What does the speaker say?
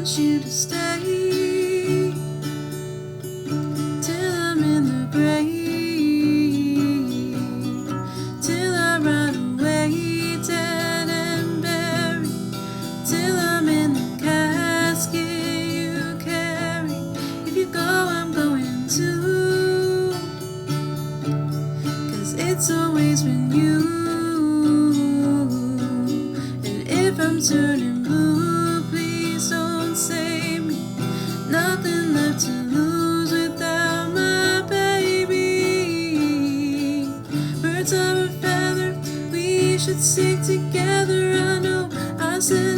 want you to stay till I'm in the grave, till I rot away, dead and buried, till I'm in the casket you carry. If you go, I'm going too, 'cause it's always been you. And if I'm turning blue, please don't save me. Nothing left to lose without my baby. Birds of a feather, we should stick together. I know I said